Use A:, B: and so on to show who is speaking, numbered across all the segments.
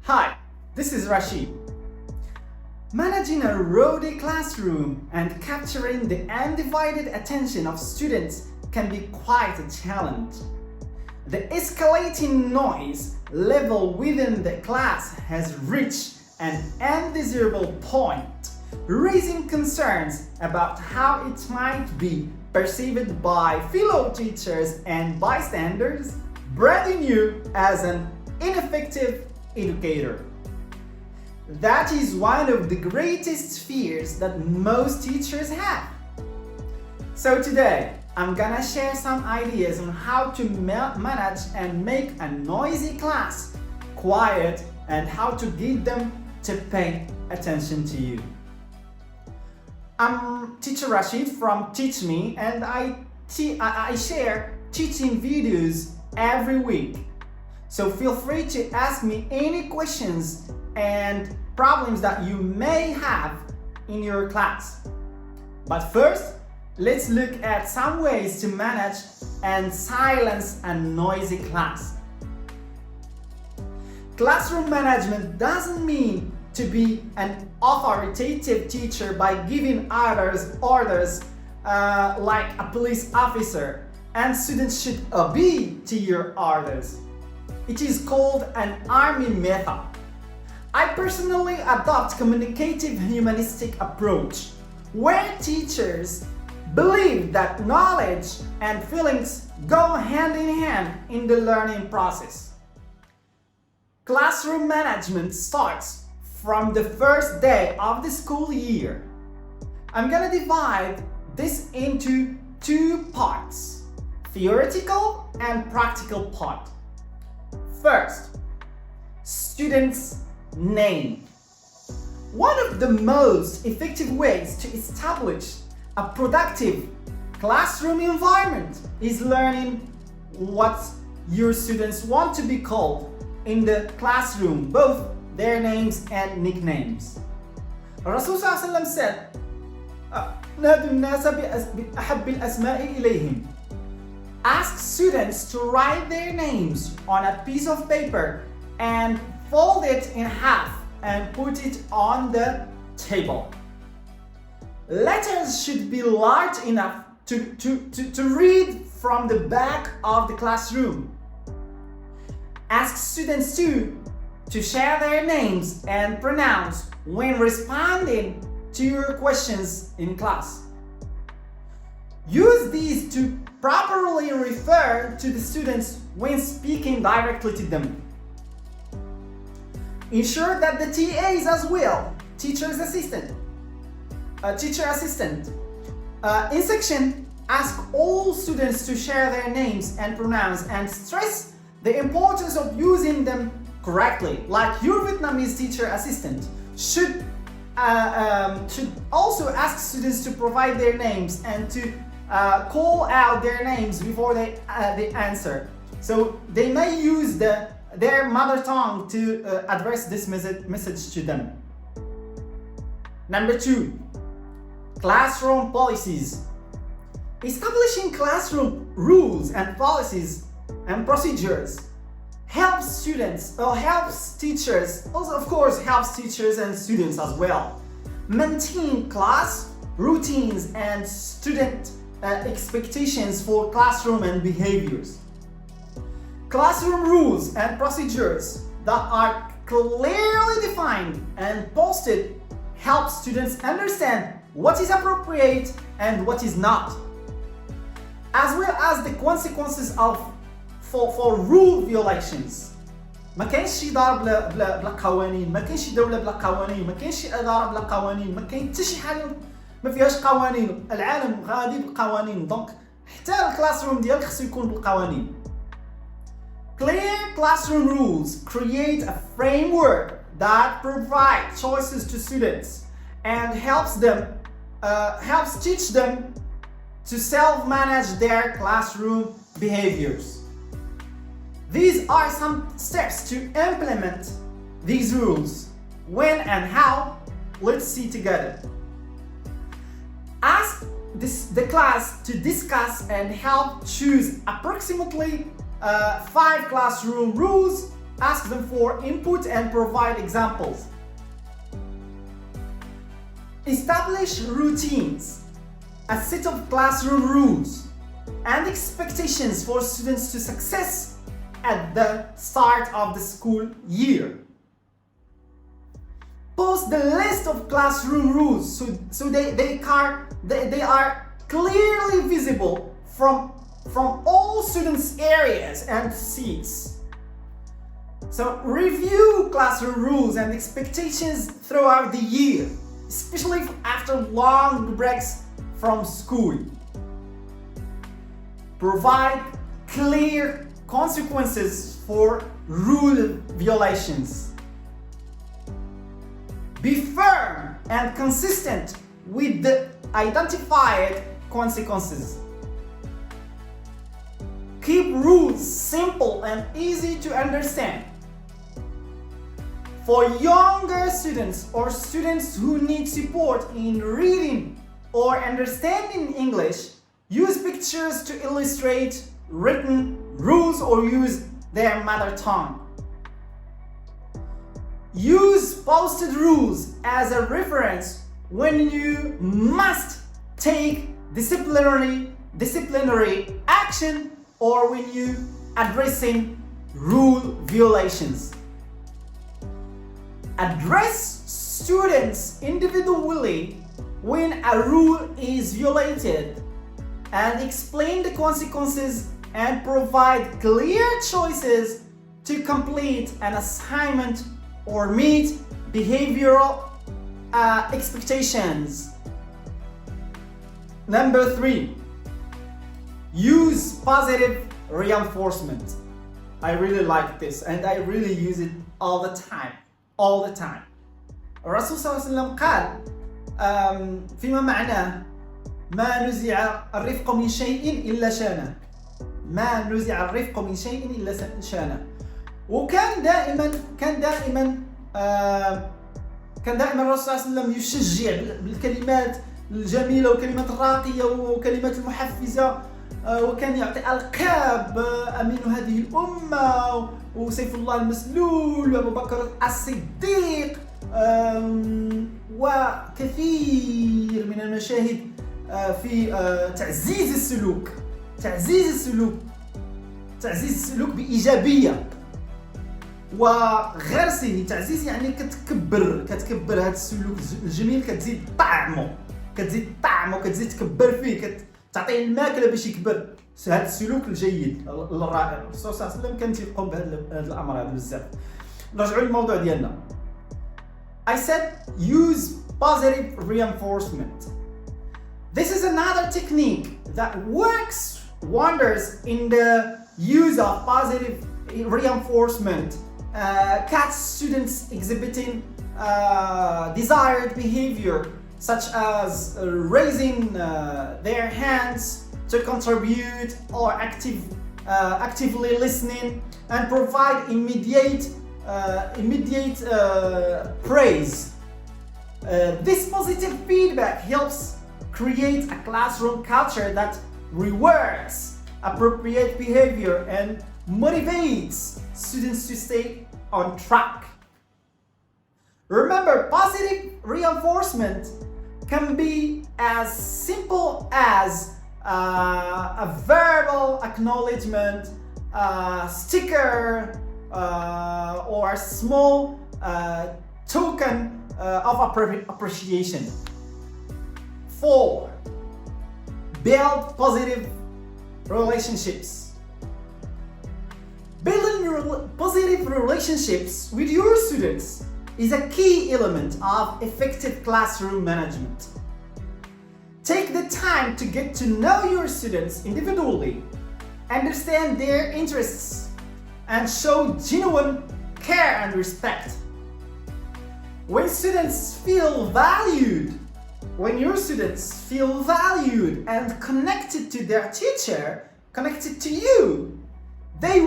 A: Hi, this is Rashid. Managing a rowdy classroom and capturing the undivided attention of students can be quite a challenge. The escalating noise level within the class has reached an undesirable point, raising concerns about how it might be perceived by fellow teachers and bystanders, branding you as an ineffective educator. That is one of the greatest fears that most teachers have. So today, I'm gonna share some ideas on how to manage and make a noisy class quiet and how to get them to pay attention to you. I'm teacher Rashid from Teach Me, and I share teaching videos every week. So feel free to ask me any questions and problems that you may have in your class. But first, let's look at some ways to manage and silence a noisy class. Classroom management doesn't mean to be an authoritative teacher by giving others orders like a police officer, and students should obey to your orders. It is called an army method. I personally adopt communicative humanistic approach, where teachers believe that knowledge and feelings go hand in hand in the learning process. Classroom management starts from the first day of the school year. I'm gonna divide this into two parts, theoretical and practical part. First, students' name. One of the most effective ways to establish a productive classroom environment is learning what your students want to be called in the classroom, both their names and nicknames. الرسول صلى الله عليه وسلم said, نادوا الناس بأحب الأسماء إليهم. Ask students to write their names on a piece of paper and fold it in half and put it on the table. Letters should be large enough to read from the back of the classroom. Ask students to share their names and pronouns when responding to your questions in class. Use these to properly refer to the students when speaking directly to them. Ensure that the TAs as well, teacher assistant. In section, ask all students to share their names and pronouns and stress the importance of using them correctly. Like your Vietnamese teacher assistant should also ask students to provide their names and to call out their names before they answer. So they may use their mother tongue to address this message to them. Number 2, classroom policies. Establishing classroom rules and policies and procedures helps teachers, also of course helps teachers and students as well, maintain class routines and student expectations for classroom and behaviors. Classroom rules and procedures that are clearly defined and posted help students understand what is appropriate and what is not, as well as the consequences for rule violations. ما كاينش شي دار بلا قوانين، ما كاينش شي دولة بلا قوانين، ما كاينش شي إدارة بلا قوانين، ما كاين حتى شي حاجة ما فيهاش قوانين. العالم غادي بالقوانين، دونك حتى الكلاس روم ديالك خصو يكون بالقوانين. Clear classroom rules create a framework that provides choices to students and helps teach them to self-manage their classroom behaviors. These are some steps to implement these rules. When and how, let's see together. Ask the class to discuss and help choose approximately 5 classroom rules ask them for input and provide examples. Establish routines, a set of classroom rules and expectations for students to success at the start of the school year. Post the list of classroom rules so they are clearly visible from all students' areas and seats. So review classroom rules and expectations throughout the year, especially after long breaks from school. Provide clear consequences for rule violations. Be firm and consistent with the identified consequences. Keep rules simple and easy to understand. For younger students or students who need support in reading or understanding English, use pictures to illustrate written rules or use their mother tongue. Use posted rules as a reference when you must take disciplinary action or when you addressing rule violations. Address students individually when a rule is violated and explain the consequences and provide clear choices to complete an assignment or meet behavioral expectations. Number 3, use positive reinforcement. I really like this and I really use it all the time. الرسول صلى الله عليه وسلم قال فيما معناه ما نزع الرفق من شيء إلا شانه. ما نزع الرفق من شيء إلا شانه. وكان دائما الرسول صلى الله عليه وسلم يشجع بالكلمات الجميلة والكلمات الراقية وكلمات المحفزة، وكان يعطي ألقاب أمين هذه الأمة وسيف الله المسلول وأبو بكر الصديق وكثير من المشاهد في تعزيز السلوك بإيجابية وغرسه. تعزيز يعني كتكبر هذا السلوك الجميل، كتزيد طعمه كتزيد تكبر فيه، تعطيه الماكله باش يكبر. هذا السلوك الجيد الرائع. الرسول صلى الله عليه وسلم كان تيقوم بهذا الامر هذا بزاف. نرجعوا للموضوع ديالنا. I said use positive reinforcement. This is another technique that works wonders in the use of positive reinforcement. Catch students exhibiting desired behavior such as raising their hands to contribute or actively listening and provide immediate praise. This positive feedback helps create a classroom culture that rewards appropriate behavior and motivates students to stay on track. Remember, positive reinforcement can be as simple as a verbal acknowledgement, a sticker, or a small token of appreciation. 4. Build positive relationships. Building positive relationships with your students is a key element of effective classroom management. Take the time to get to know your students individually, understand their interests, and show genuine care and respect. When your students feel valued and connected to their teacher, connected to you, they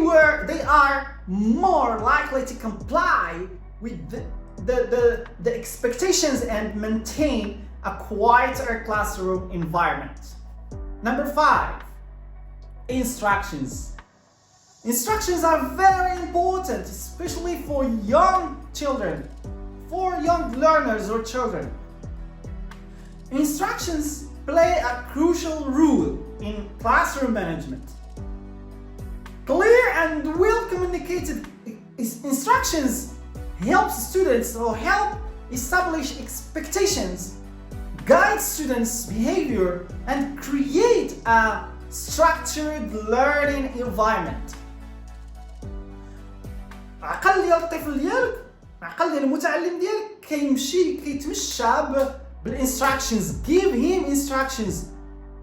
A: are more likely to comply with the expectations and maintain a quieter classroom environment. Number 5, instructions. Instructions are very important, especially for young children, for young learners or children. Instructions play a crucial role in classroom management. Clear and well communicated instructions help students or help establish expectations, guide students' behavior, and create a structured learning environment. عقل ديال الطفل ديالك، عقل ديال المتعلم ديالك كيتمشى بالinstructions. Give him instructions.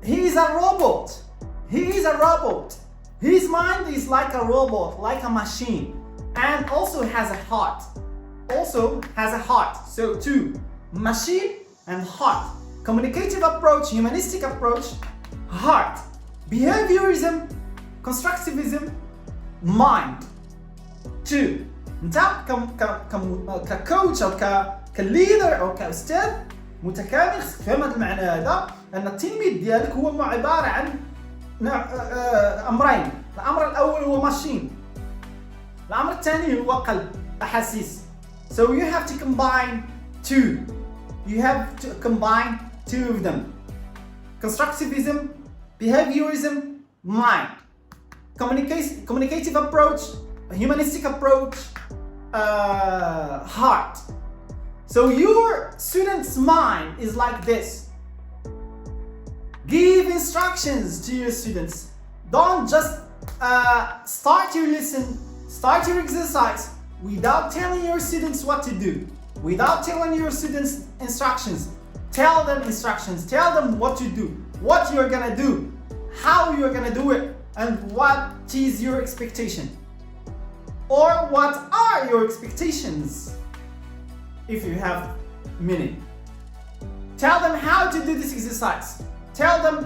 A: He is a robot. His mind is like a robot, like a machine, and also has a heart. So two, machine and heart. Communicative approach, humanistic approach, heart. Behaviorism, constructivism, mind. two. انت ككوتش او كليدر او كاستاذ متكامل تفهم هذا المعنى هذا، ان التلميذ ديالك هو عباره عن امرين. الامر الاول هو ماشين، الامر الثاني هو قلب، احاسيس. So you have to combine two. You have to combine two of them. Constructivism, behaviorism, mind. Communicative approach, humanistic approach, heart. So your student's mind is like this. Give instructions to your students. Don't just start your lesson, start your exercise without telling your students what to do, without telling your students instructions. Tell them instructions, tell them what to do, what you're gonna do, how you're gonna do it, and what is your expectation. Or what are your expectations, if you have many. Tell them how to do this exercise. Tell them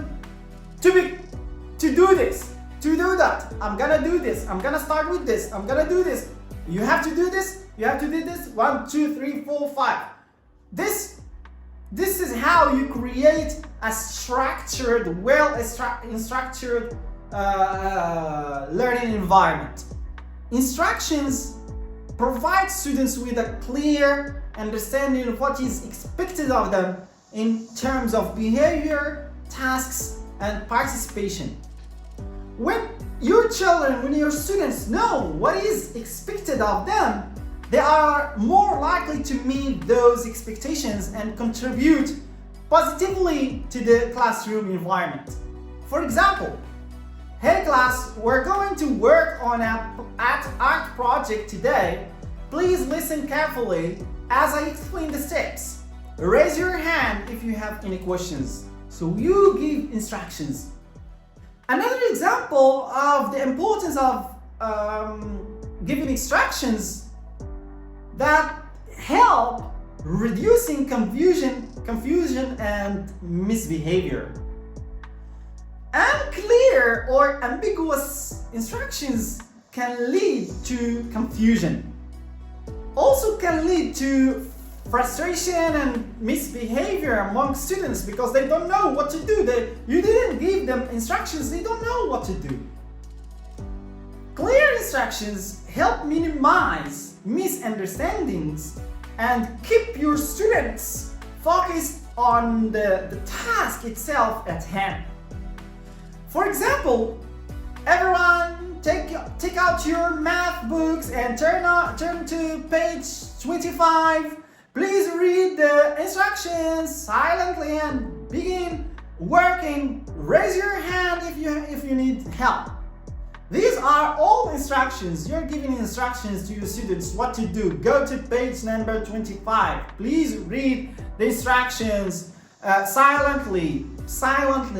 A: to do this, to do that. I'm gonna do this, I'm gonna start with this, I'm gonna do this. You have to do this, you have to do this. 1, 2, 3, 4, 5. This is how you create a structured, structured learning environment. Instructions provide students with a clear understanding of what is expected of them in terms of behavior, tasks, and participation. When your students know what is expected of them, they are more likely to meet those expectations and contribute positively to the classroom environment. For example, hey class, we're going to work on an art project today. Please listen carefully as I explain the steps. Raise your hand if you have any questions. So you give instructions. Another example of the importance of giving instructions that help reducing confusion and misbehavior. Unclear or ambiguous instructions can lead to confusion. Also can lead to frustration and misbehavior among students because they don't know what to do. You didn't give them instructions, they don't know what to do. Clear instructions help minimize misunderstandings and keep your students focused on the task itself at hand. For example, everyone take out your math books and turn to page 25. Please read the instructions silently and begin working. Raise your hand if you need help. These are all instructions. You're giving instructions to your students what to do. Go to page number 25. Please read the instructions silently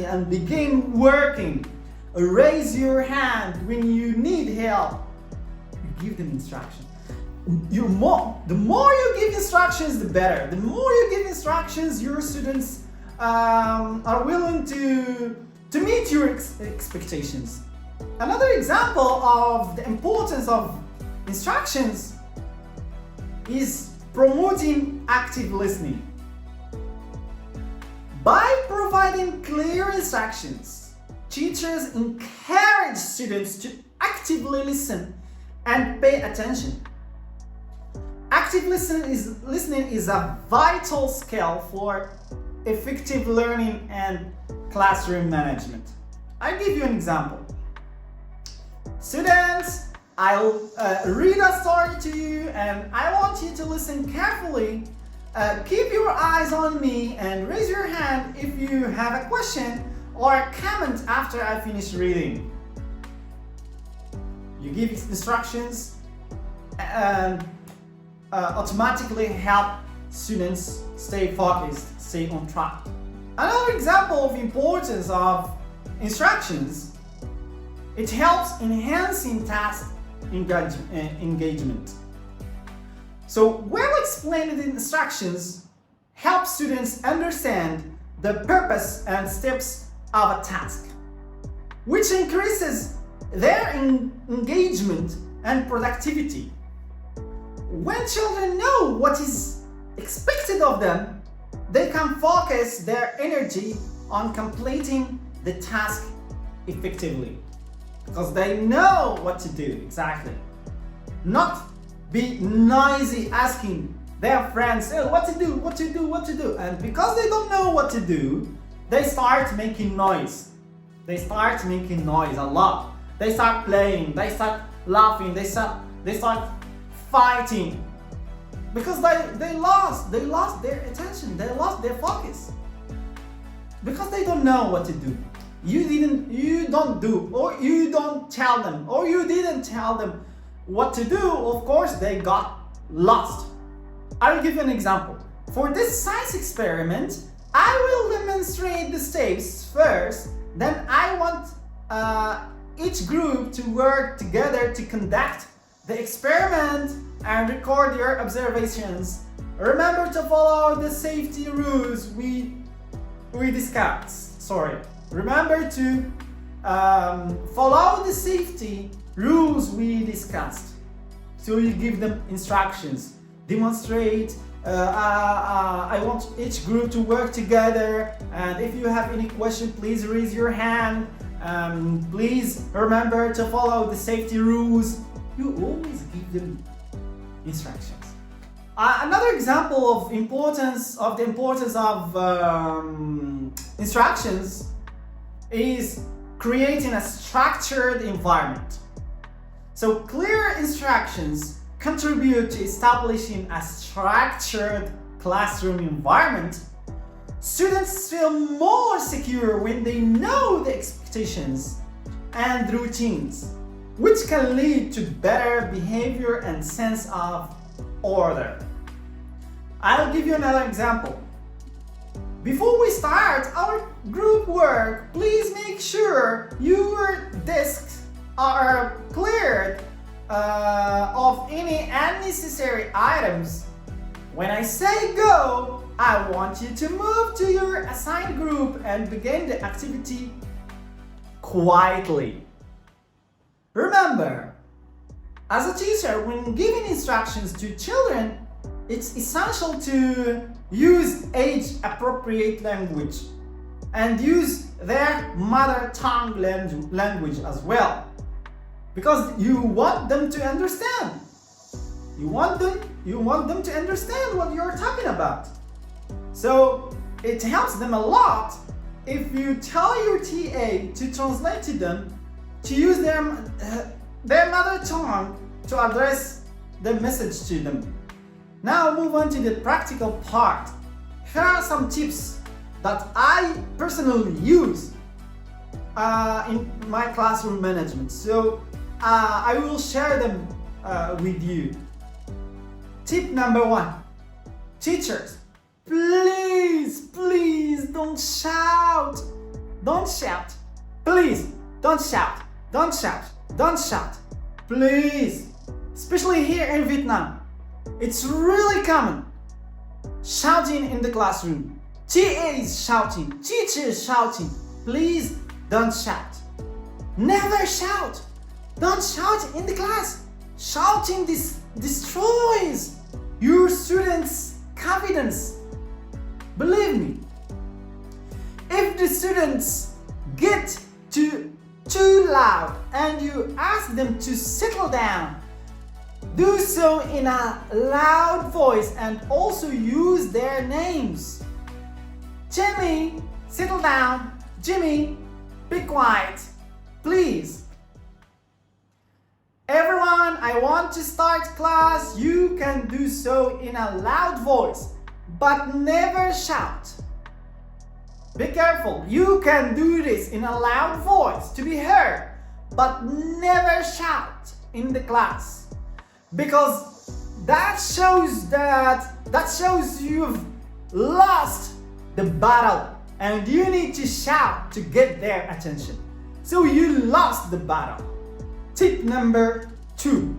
A: and begin working. Raise your hand when you need help. You give them instructions. The more you give instructions, the better. The more you give instructions, your students are willing to meet your expectations. Another example of the importance of instructions is promoting active listening. By providing clear instructions, teachers encourage students to actively listen and pay attention. Active listening is a vital skill for effective learning and classroom management. I'll give you an example. Students, I'll read a story to you and I want you to listen carefully. Keep your eyes on me and raise your hand if you have a question or a comment after I finish reading. You give instructions and automatically help students stay focused, stay on track. Another example of importance of instructions, it helps enhancing task engagement. So well-explained instructions help students understand the purpose and steps of a task, which increases their engagement and productivity. When children know what is expected of them, they can focus their energy on completing the task effectively because they know what to do exactly. Not be noisy asking their friends, "Hey, what to do, what to do, what to do." And because they don't know what to do, they start making noise. They start making noise a lot. They start playing, they start laughing, they start fighting. Because they lost their attention, they lost their focus. Because they don't know what to do. You don't do, or you don't tell them, or you didn't tell them what to do, of course they got lost. I will give you an example. For this science experiment, I will demonstrate the steps first, then I want each group to work together to conduct the experiment and record your observations. Remember to follow the safety rules we discussed. Remember to follow the safety rules we discussed. So you give them instructions. Demonstrate. I want each group to work together. And if you have any question, please raise your hand. Please remember to follow the safety rules. You always give them instructions. Another example of the importance of instructions is creating a structured environment. So clear instructions contribute to establishing a structured classroom environment. Students feel more secure when they know the expectations and routines, which can lead to better behavior and sense of order. I'll give you another example. Before we start our group work, please make sure your desks are cleared of any unnecessary items. When I say go, I want you to move to your assigned group and begin the activity quietly. Remember, as a teacher, when giving instructions to children, it's essential to use age-appropriate language and use their mother tongue language as well. Because you want them to understand. You want them to understand what you're talking about. So it helps them a lot if you tell your TA to translate to them, to use their mother tongue to address the message to them. Now move on to the practical part. Here are some tips that I personally use in my classroom management. So I will share them with you. Tip number 1. Teachers, please don't shout. Don't shout. Please don't shout. Don't shout. Don't shout. Please. Especially here in Vietnam. It's really common. Shouting in the classroom. TAs shouting. Teachers shouting. Please don't shout. Never shout. Don't shout in the class. Shouting destroys your students' confidence. Believe me. If the students get too loud and you ask them to settle down. Do so in a loud voice and also use their names. Jimmy, settle down. Jimmy, be quiet, please. Everyone, I want to start class. You can do so in a loud voice, but never shout. Be careful. You can do this in a loud voice to be heard, but never shout in the class, because that shows you've lost the battle and you need to shout to get their attention. So you lost the battle. Tip number 2.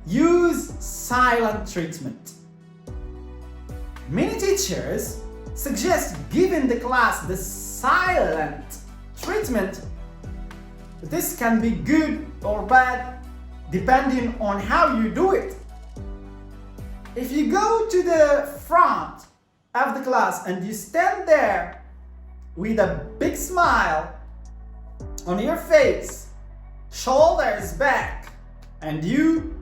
A: Use silent treatment. Many teachers suggest giving the class the silent treatment. This can be good or bad depending on how you do it. If you go to the front of the class and you stand there with a big smile on your face, shoulders back, and you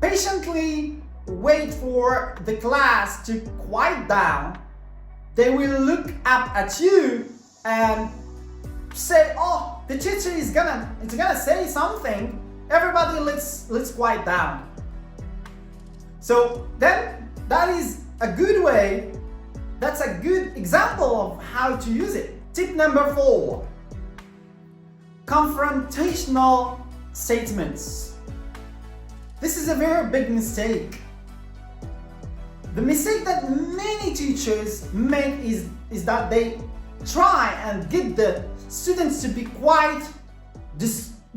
A: patiently wait for the class to quiet down, they will look up at you and say, oh, the teacher is gonna say something. Everybody, let's quiet down. So then that is a good way. That's a good example of how to use it. Tip number 4. Confrontational statements. This is a very big mistake. The mistake that many teachers make is that they try and get the students to be quiet. The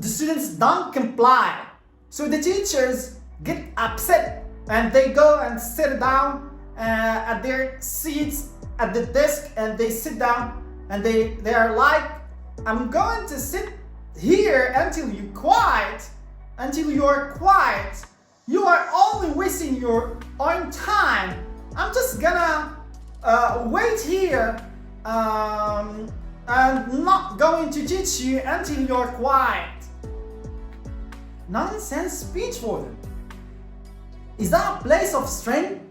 A: students don't comply. So the teachers get upset and they go and sit down at their seats at the desk, and they sit down and they are like, I'm going to sit here until you're quiet. You are only wasting your own time. I'm just gonna wait here and not going to teach you until you're quiet. Nonsense speech for them. Is that a place of strength?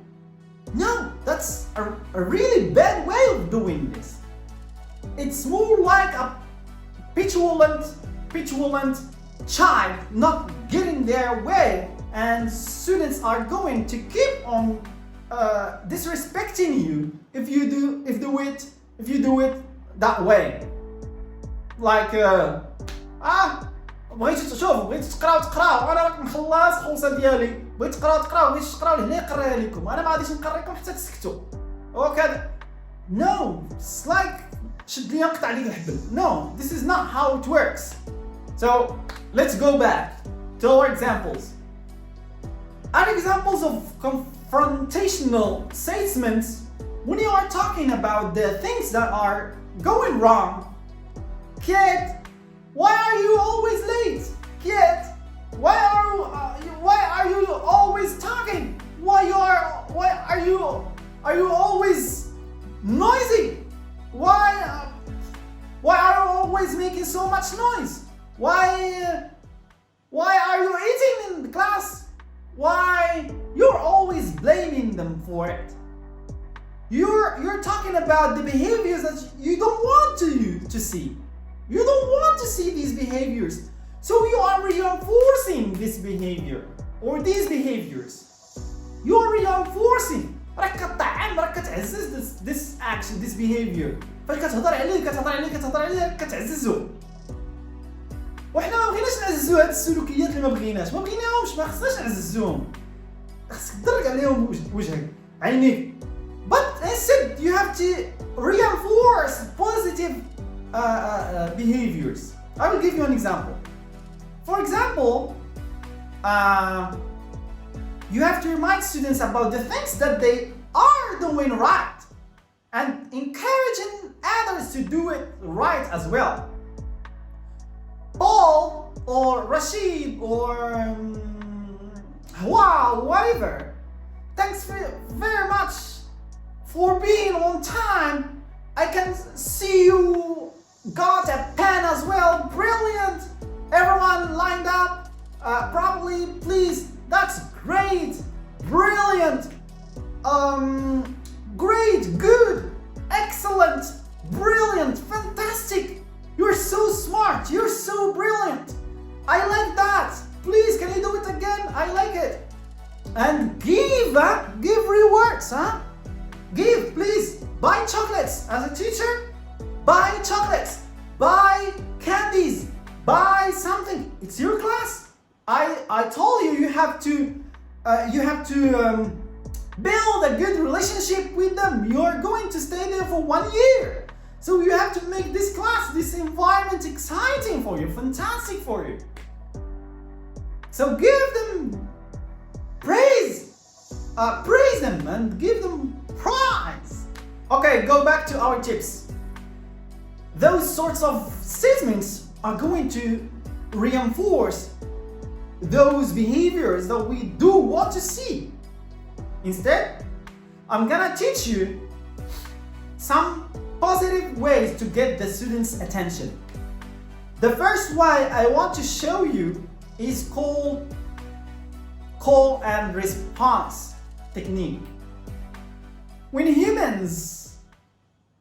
A: No, that's a really bad way of doing this. It's more like a petulant child not getting their way, and students are going to keep on disrespecting you if you do it that way. Like بغيتو تقراو وانا راك مخلص الخلصه ديالي، بغيت تقراو هنا يقراها لكم، انا ما غاديش نقرا لكم حتى تسكتوا وكذا. No, it's like شد لي نقطع عليك الحبل. No, this is not how it works. So let's go back to our examples. Other examples of confrontational statements when you are talking about the things that are going wrong. Kid, why are you always late? Kid, why are you always talking? Why are you always noisy? Why are you always making so much noise? Why are you eating in the class? Why you're always blaming them for it? You're talking about the behaviors that you don't want to see. You don't want to see these behaviors. So you are reinforcing this behavior or these behaviors. You are reinforcing. راك كطعم، راك كتعزز this action, this behavior. فكتهضر عليه كتعززه. وحنا ما بغيناش نعززو هاد السلوكيات اللي ما بغيناهمش، ما خصناش نعززوهم. خصك تدرك عليهم وجهك عينيك. But instead you have to reinforce positive behaviors. I will give you an example. For example, you have to remind students about the things that they are doing right and encouraging others to do it right as well. Paul or Rashid or Wow, whatever. Thanks very much for being on time. I can see you got a pen as well. Brilliant. Everyone lined up properly, please. That's great, brilliant, great, good, excellent, brilliant, fantastic. You're so smart, you're so brilliant. I like that. Please, can you do it again? I like it. And give rewards, huh? Give, please. Buy chocolates. As a teacher, buy chocolates, buy candies, buy something. It's your class. I told you have to build a good relationship with them. You are going to stay there for 1 year. So you have to make this class, this environment exciting for you, fantastic for you. So give them praise them and give them prize. Okay, go back to our tips. Those sorts of statements are going to reinforce those behaviors that we do want to see. Instead, I'm gonna teach you some positive ways to get the students' attention. The first way I want to show you is called call and response technique. When humans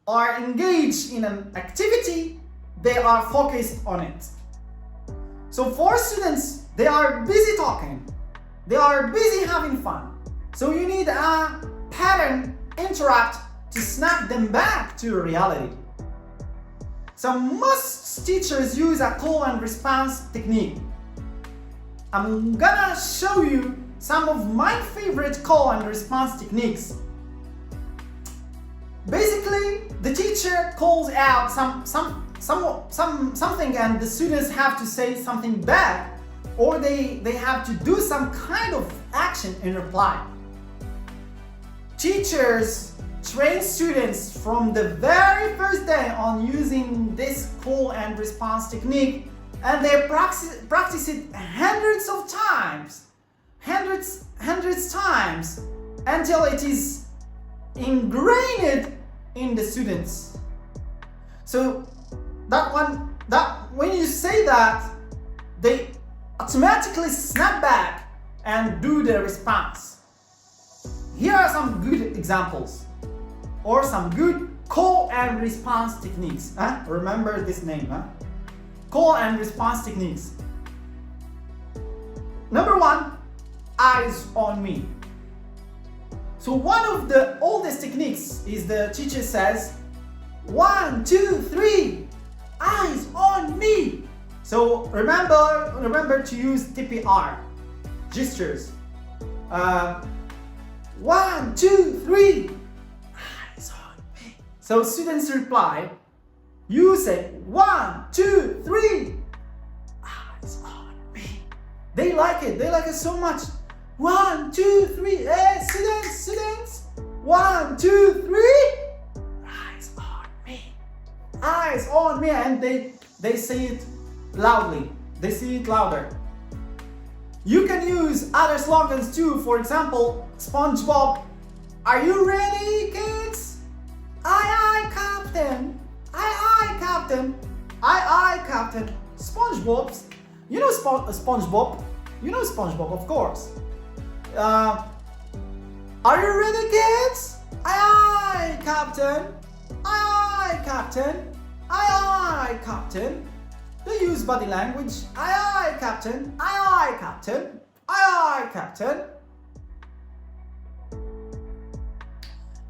A: are engaged in an activity, they are focused on it. So for students, they are busy talking, they are busy having fun. So you need a pattern interrupt to snap them back to reality. So most teachers use a call and response technique. I'm gonna show you some of my favorite call and response techniques. Basically, the teacher calls out something and the students have to say something back, or they have to do some kind of action in reply. Teachers train students from the very first day on using this call and response technique, and they practice it hundreds of times, hundreds times, until it is ingrained in the students. So that when you say that, they automatically snap back and do the response. Here are some good examples, or some good call and response techniques. Remember this name, call and response techniques. Number 1, eyes on me. So one of the oldest techniques is the teacher says, 1, 2, 3, eyes on me. So remember to use TPR, gestures. 1, 2, 3, eyes on me. So students reply, you say 1, 2, 3, eyes on me. They like it so much. 1, 2, 3, hey students, 1, 2, 3, eyes on me. Eyes on me, and they say it loudly. They say it louder. You can use other slogans too. For example, SpongeBob, are you ready, kids? Aye, aye, Captain. Aye, aye, Captain. Aye, aye, Captain. SpongeBob's. You know SpongeBob. You know SpongeBob, of course. Are you ready, kids? Aye, aye, Captain. Aye, aye, Captain. Aye, aye, Captain. They use body language. Aye, aye, Captain. Aye, aye, Captain. Aye, aye, Captain.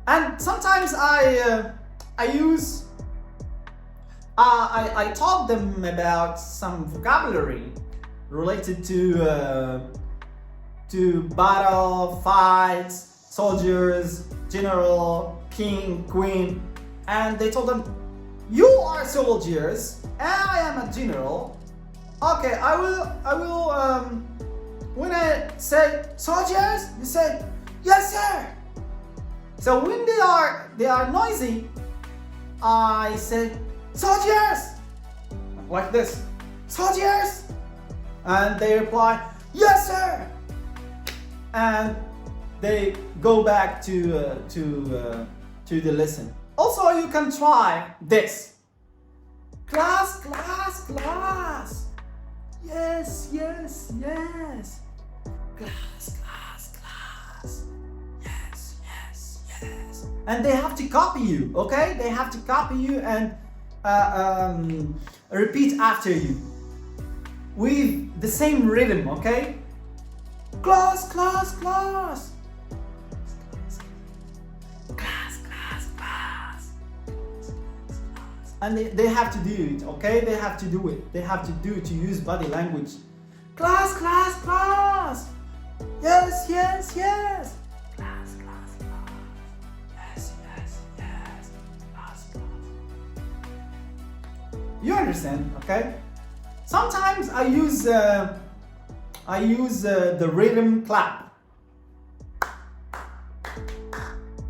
A: And sometimes I taught them about some vocabulary related to battle, fights, soldiers, general, king, queen, and they told them, you are soldiers, and I am a general. Okay, I will when I say soldiers, you say, yes sir. So when they are noisy, I say, soldiers, like this, soldiers, and they reply, yes sir, and they go back to the listen. Also, you can try this. Class, class, class. Yes, yes, yes. Class, class, class. Yes, yes, yes. And they have to copy you, okay? They have to copy you and repeat after you with the same rhythm, okay? Class, class, class. Class, class, class. And they have to do it, okay? They have to do it. They have to do it to use body language. Class, class, class. Yes, yes, yes. Class, class, class. Yes, yes, yes. Class, class. You understand, okay? Sometimes I use the rhythm clap.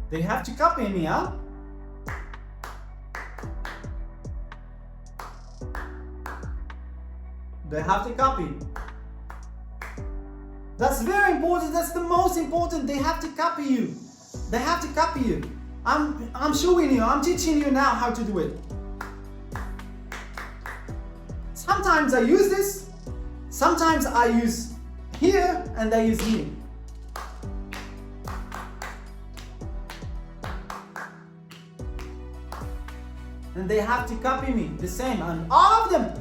A: They have to copy me, huh? They have to copy. That's very important. That's the most important. They have to copy you. They have to copy you. I'm showing you. I'm teaching you now how to do it. Sometimes I use this. Sometimes I use here and I use here. And they have to copy me the same. And all of them.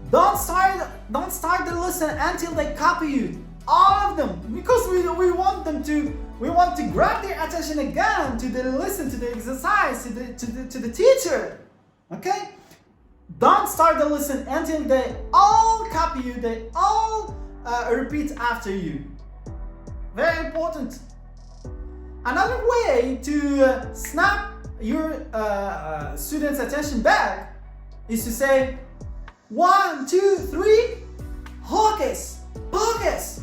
A: Don't start the lesson until they copy you. All of them, because we want to grab their attention again to the lesson, to the exercise, to the teacher. Okay? Don't start the lesson until they all copy you. They all repeat after you. Very important. Another way to snap your students' attention back is to say 1, 2, 3, focus, focus.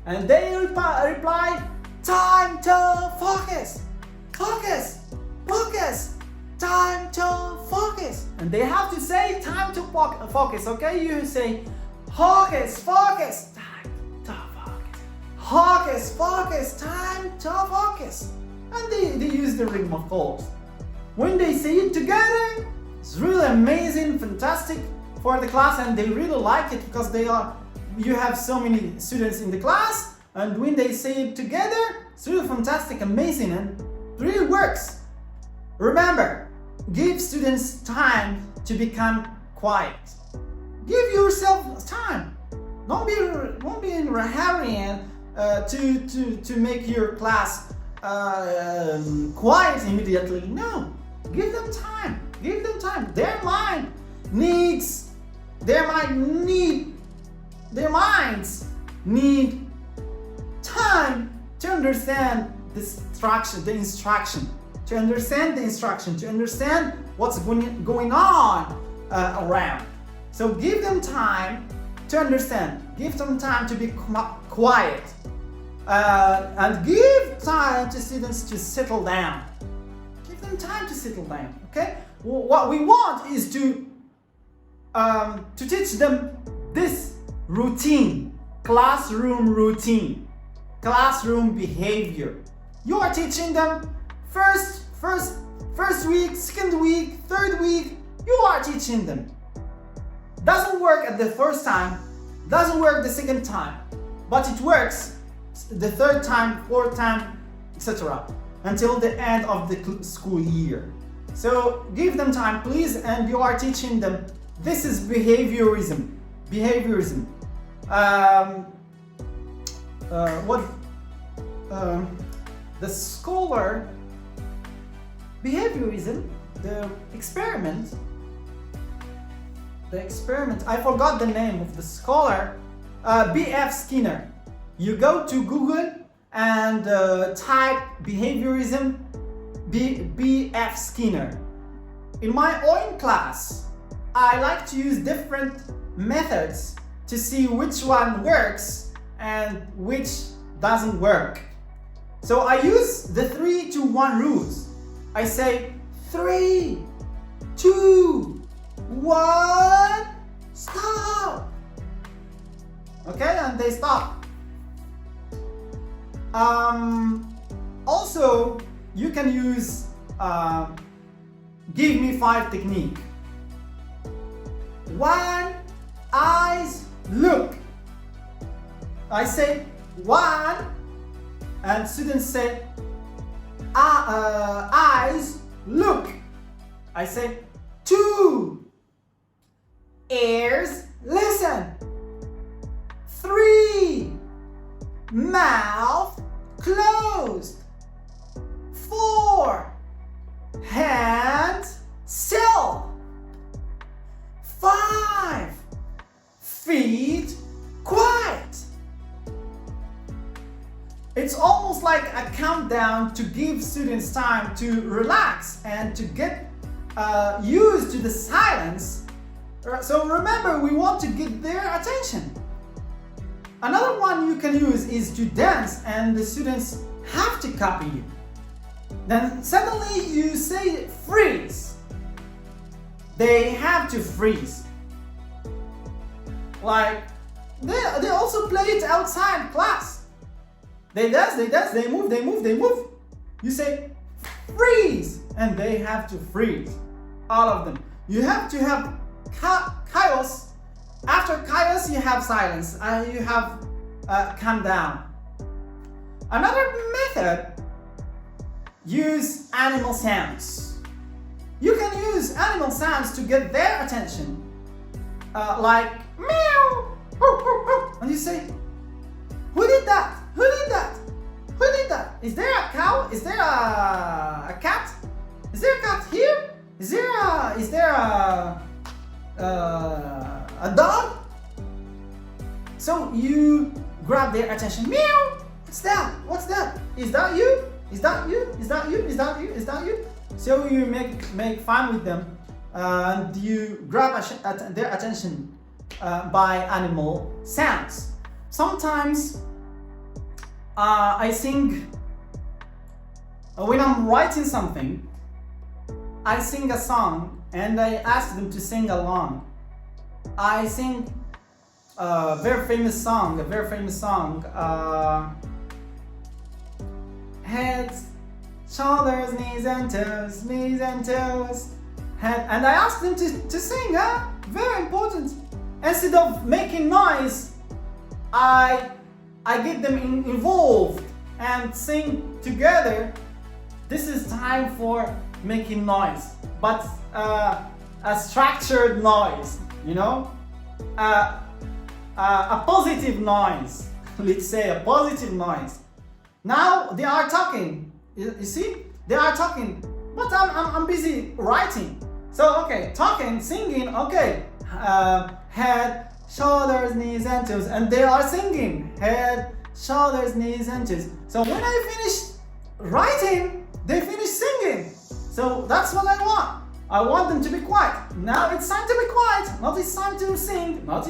A: And they reply, time to focus, focus, focus, time to focus. And they have to say time to focus, okay? You say focus, focus, time to focus, focus, focus, time to focus. And they use the rhythm, of course. When they say it together, it's really amazing, fantastic for the class, and they really like it because you have so many students in the class, and when they say it together, it's really fantastic, amazing, and it really works. Remember, give students time to become quiet. Give yourself time. Don't be in a hurry and to make your class quiet immediately. No, give them time. Give them time. Their minds need time to understand the instruction, to understand the instruction, to understand what's going on around. So give them time to understand. Give them time to be quiet, and give time to students to settle down. Give them time to settle down. Okay. What we want is to teach them this routine, classroom routine, classroom behavior. You are teaching them first week, second week, third week. You are teaching them. Doesn't work at the first time, doesn't work the second time, but it works the third time, fourth time, etc. until the end of the school year. So give them time, please, and you are teaching them. This is behaviorism. Behaviorism. The scholar behaviorism, the experiment, I forgot the name of the scholar, B.F. Skinner. You go to Google and type behaviorism, B.F. Skinner. In my own class, I like to use different methods to see which one works and which doesn't work. So I use the 3-2-1 rules. I say 3, 2, 1, stop. Okay, and they stop. Also, you can use give me 5 technique. 1, eyes look. I say one, and students say eyes, look. I say two, ears, listen. Three, mouth closed. Four, hands still. Five, feet quiet. It's almost like a countdown to give students time to relax and to get used to the silence. So remember, we want to get their attention. Another one you can use is to dance and the students have to copy you. Then suddenly you say freeze. They have to freeze. Like they also play it outside class. They dance, they move. You say freeze and they have to freeze. All of them. You have to have chaos. After chaos, you have silence. You have calm down. Another method, use animal sounds. You can use animal sounds to get their attention. Like meow, and you say, who did that? Who did that? Who did that? Is there a cow? Is there a cat? Is there a cat here? Is there a dog? So you grab their attention. Meow! What's that? What's that? Is that you? Is that you? Is that you? Is that you? Is that you? So you make fun with them and you grab their attention by animal sounds. Sometimes I sing when I'm writing something. I sing a song and I ask them to sing along. I sing a very famous song. Heads, shoulders, knees and toes, head. And I ask them to sing, very important. Instead of making noise, I get them involved and sing together. This is time for making noise, but a structured noise, you know, a positive noise. Let's say a positive noise. Now they are talking. You see, they are talking, but I'm busy writing. So okay, talking, singing. Okay, head, shoulders, knees and toes, and they are singing. Head, shoulders, knees and toes. So when I finish writing, they finish singing. So that's what I want. I want them to be quiet. Now it's time to be quiet. Not it's time to sing. Not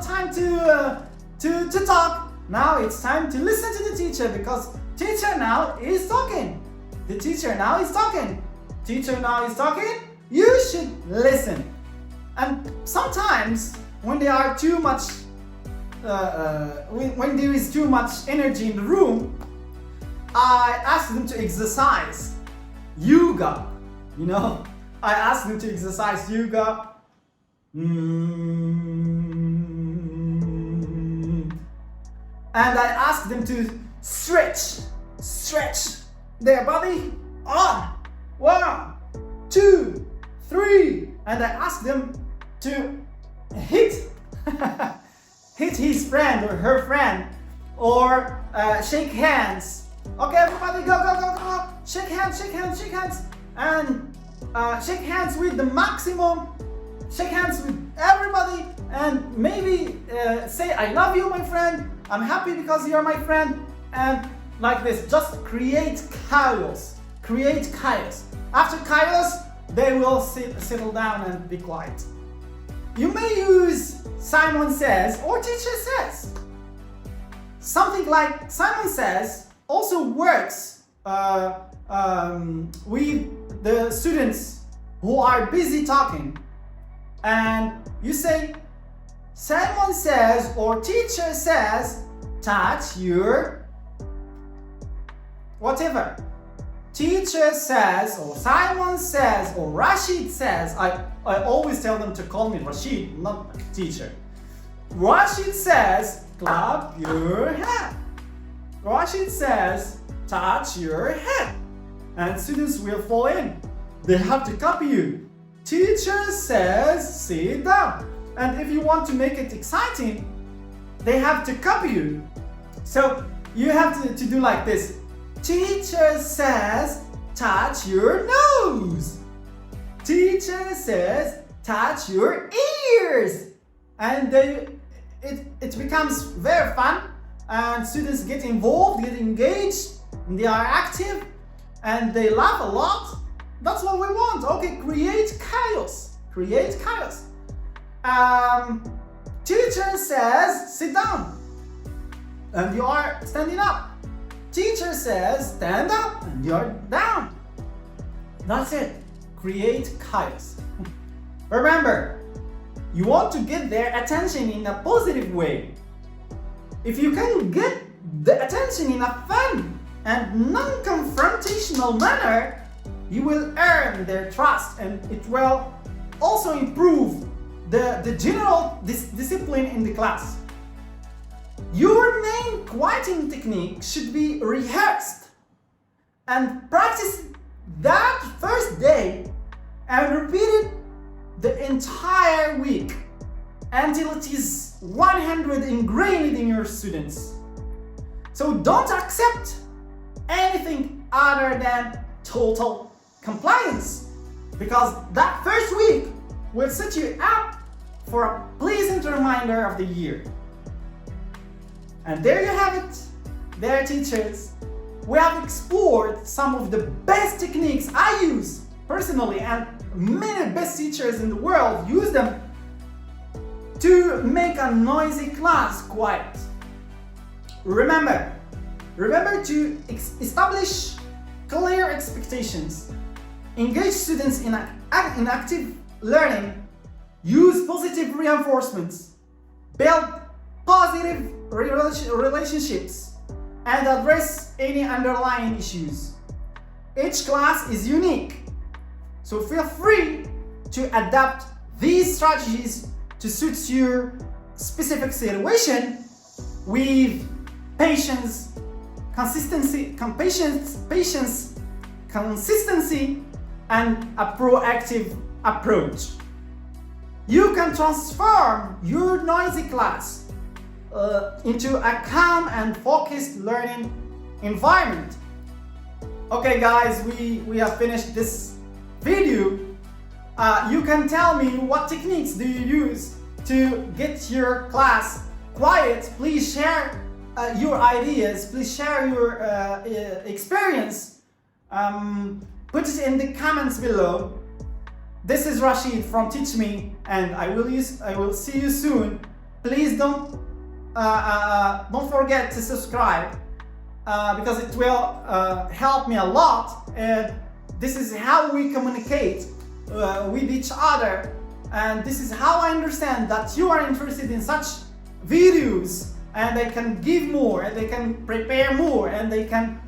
A: time to talk. Now it's time to listen to the teacher because teacher now is talking. The teacher now is talking. Teacher now is talking. You should listen. And sometimes when there are too much, when there is too much energy in the room, I ask them to exercise yoga. You know, I ask them to exercise yoga. And I ask them to stretch their body on. 1, 2, 3. And I ask them to hit his friend or her friend or shake hands. Okay, everybody, go. Shake hands. And shake hands with the maximum. Shake hands with everybody and maybe say, I love you, my friend. I'm happy because you're my friend. And like this, just create chaos. After chaos, they will settle down and be quiet. You may use Simon Says or Teacher Says. Something like Simon Says also works with the students who are busy talking. And you say, Simon says or teacher says, touch your whatever. Teacher says or Simon says or Rashid says. I always tell them to call me Rashid, not teacher. Rashid says, clap your hand. Rashid says, touch your head. And students will fall in. They have to copy you. Teacher says, sit down. And if you want to make it exciting, they have to copy you. So you have to do like this. Teacher says, touch your nose. Teacher says, touch your ears. And it becomes very fun, and students get involved, get engaged, and they are active, and they laugh a lot. That's what we want. Okay, create chaos. Create chaos. Teacher says, sit down. And you are standing up. Teacher says, stand up. And you're down. That's it. Create chaos. Remember, you want to get their attention in a positive way. If you can get the attention in a fun and non-confrontational manner, you will earn their trust, and it will also improve the general discipline in the class. Your main quieting technique should be rehearsed and practice that first day and repeat it the entire week until it is 100 ingrained in your students. So don't accept anything other than total compliance, because that first week will set you up for a pleasant reminder of the year. And there you have it, dear teachers. We have explored some of the best techniques I use personally, and many best teachers in the world use them to make a noisy class quiet. Remember to establish clear expectations, engage students in active learning, use positive reinforcements, build positive relationships, and address any underlying issues. Each class is unique, so feel free to adapt these strategies to suit your specific situation with patience, consistency, and a proactive approach. You can transform your noisy class into a calm and focused learning environment. Okay guys, we have finished this video. You can tell me what techniques do you use to get your class quiet. Please share your ideas. Please share your experience. Put it in the comments below. This is Rashid from Teach Me, and I will see you soon. Please don't forget to subscribe because it will help me a lot. And this is how we communicate with each other, and this is how I understand that you are interested in such videos, and they can give more, and they can prepare more, and they can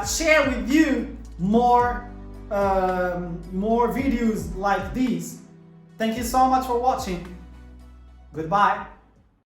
A: share with you more videos like these. Thank you so much for watching. Goodbye.